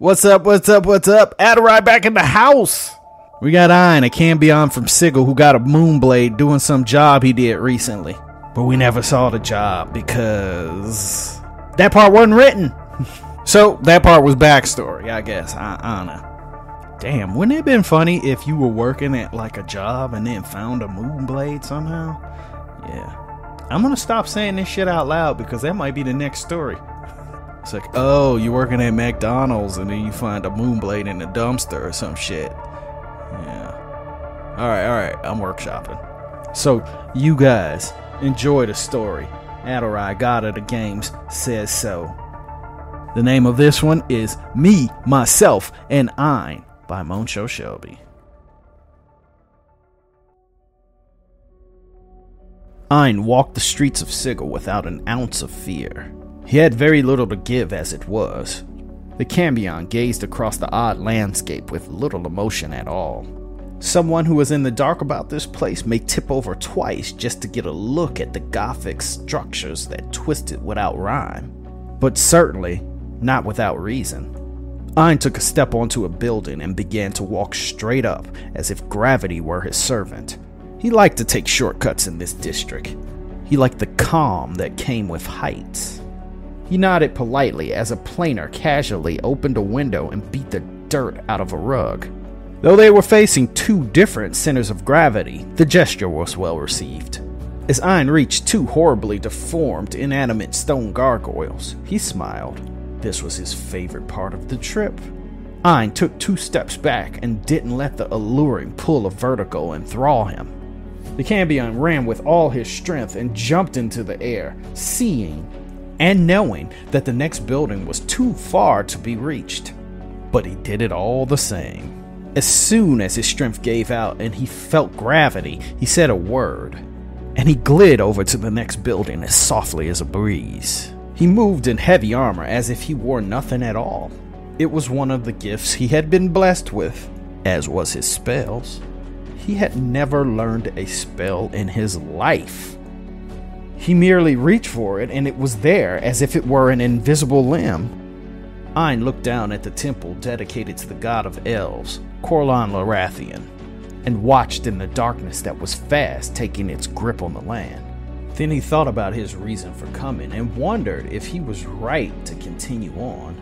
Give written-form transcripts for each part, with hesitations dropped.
What's up? Adderall back in the house. We got Ein, a Cambion from Sigil, who got a Moonblade doing some job he did recently. But we never saw the job because that part wasn't written. So that part was backstory, I guess. I don't know. Damn, wouldn't it have been funny if you were working at like a job and then found a Moonblade somehow? Yeah. I'm gonna stop saying this shit out loud because that might be the next story. It's like, oh, you're working at McDonald's and then you find a Moonblade in a dumpster or some shit. Yeah. Alright, I'm workshopping. So, you guys enjoy the story. Adderall, God of the Games, says so. The name of this one is Me, Myself, and Ein by Monsho Shelby. Ein walked the streets of Sigil without an ounce of fear. He had very little to give as it was. The Cambion gazed across the odd landscape with little emotion at all. Someone who was in the dark about this place may tip over twice just to get a look at the Gothic structures that twisted without rhyme, but certainly not without reason. Ein took a step onto a building and began to walk straight up as if gravity were his servant. He liked to take shortcuts in this district. He liked the calm that came with heights. He nodded politely as a planer casually opened a window and beat the dirt out of a rug. Though they were facing two different centers of gravity, the gesture was well received. As Ein reached two horribly deformed, inanimate stone gargoyles, he smiled. This was his favorite part of the trip. Ein took 2 steps back and didn't let the alluring pull of vertigo enthrall him. The Cambion ran with all his strength and jumped into the air, seeing and knowing that the next building was too far to be reached. But he did it all the same. As soon as his strength gave out and he felt gravity, he said a word, and he glid over to the next building as softly as a breeze. He moved in heavy armor as if he wore nothing at all. It was one of the gifts he had been blessed with, as was his spells. He had never learned a spell in his life. He merely reached for it, and it was there, as if it were an invisible limb. Ein looked down at the temple dedicated to the god of elves, Corlan Larathian, and watched in the darkness that was fast taking its grip on the land. Then he thought about his reason for coming, and wondered if he was right to continue on.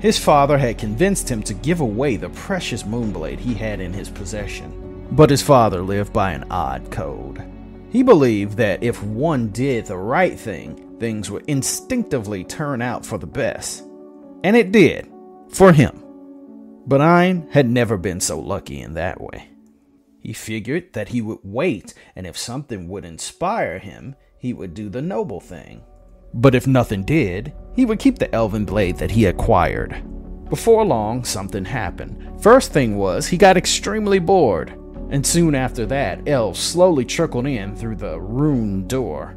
His father had convinced him to give away the precious Moonblade he had in his possession, but his father lived by an odd code. He believed that if one did the right thing, things would instinctively turn out for the best. And it did, for him. But Ein had never been so lucky in that way. He figured that he would wait, and if something would inspire him, he would do the noble thing. But if nothing did, he would keep the elven blade that he acquired. Before long, something happened. First thing was, he got extremely bored. And soon after that, elves slowly trickled in through the ruined door,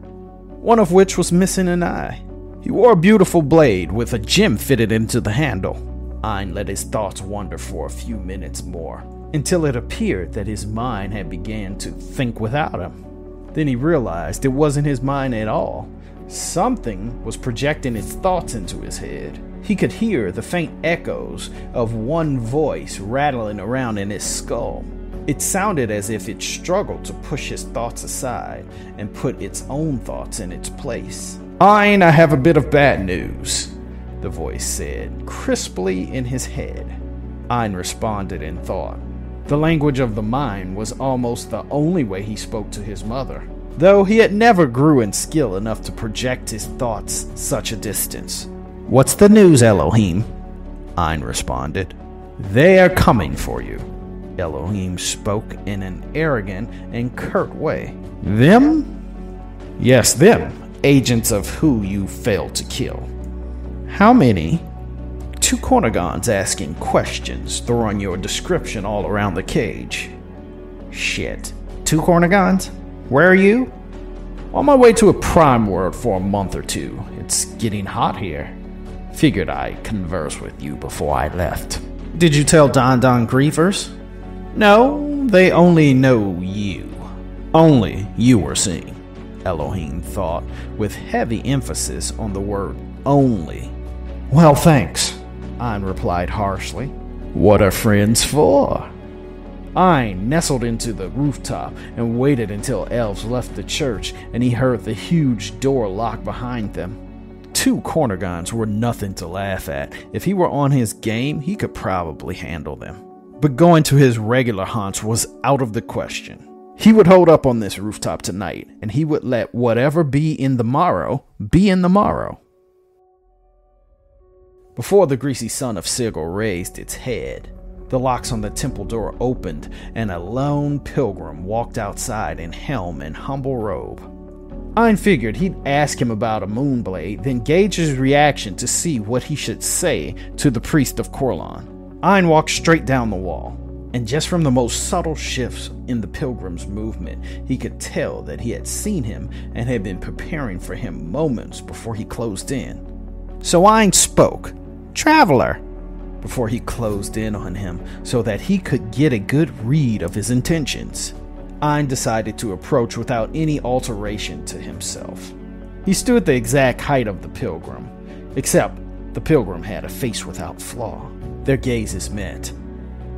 one of which was missing an eye. He wore a beautiful blade with a gem fitted into the handle. Ein let his thoughts wander for a few minutes more, until it appeared that his mind had begun to think without him. Then he realized it wasn't his mind at all. Something was projecting its thoughts into his head. He could hear the faint echoes of one voice rattling around in his skull. It sounded as if it struggled to push his thoughts aside and put its own thoughts in its place. Ein, I have a bit of bad news, the voice said, crisply in his head. Ein responded in thought. The language of the mind was almost the only way he spoke to his mother, though he had never grew in skill enough to project his thoughts such a distance. What's the news, Elohim? Ein responded. They are coming for you. Elohim spoke in an arrogant and curt way. Them? Yes, them. Agents of who you failed to kill. How many? 2 Cornagons asking questions, throwing your description all around the cage. Shit. 2 Cornagons? Where are you? On my way to a prime world for a month or 2. It's getting hot here. Figured I'd converse with you before I left. Did you tell Don Grievers? No, they only know you. Only you were seen, Elohim thought, with heavy emphasis on the word only. Well, thanks. Ein replied harshly. What are friends for? Ein nestled into the rooftop and waited until elves left the church and he heard the huge door lock behind them. 2 cornigons were nothing to laugh at. If he were on his game, he could probably handle them. But going to his regular haunts was out of the question. He would hold up on this rooftop tonight, and he would let whatever be in the morrow be in the morrow. Before the greasy sun of Sigil raised its head, the locks on the temple door opened, and a lone pilgrim walked outside in helm and humble robe. Ein figured he'd ask him about a Moonblade, then gauge his reaction to see what he should say to the priest of Corlon. Ein walked straight down the wall, and just from the most subtle shifts in the pilgrim's movement, he could tell that he had seen him and had been preparing for him moments before he closed in. So Ein spoke, "Traveler," before he closed in on him so that he could get a good read of his intentions. Ein decided to approach without any alteration to himself. He stood the exact height of the pilgrim, except the pilgrim had a face without flaw. Their gazes met.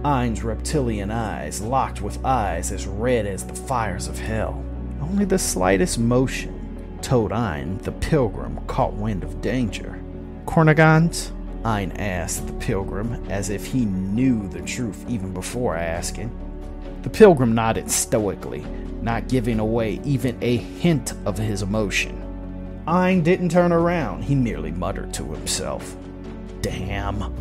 Ein's reptilian eyes locked with eyes as red as the fires of hell. Only the slightest motion told Ein the pilgrim caught wind of danger. "Cornigons?" Ein asked the pilgrim as if he knew the truth even before asking. The pilgrim nodded stoically, not giving away even a hint of his emotion. Ein didn't turn around, he merely muttered to himself, "Damn."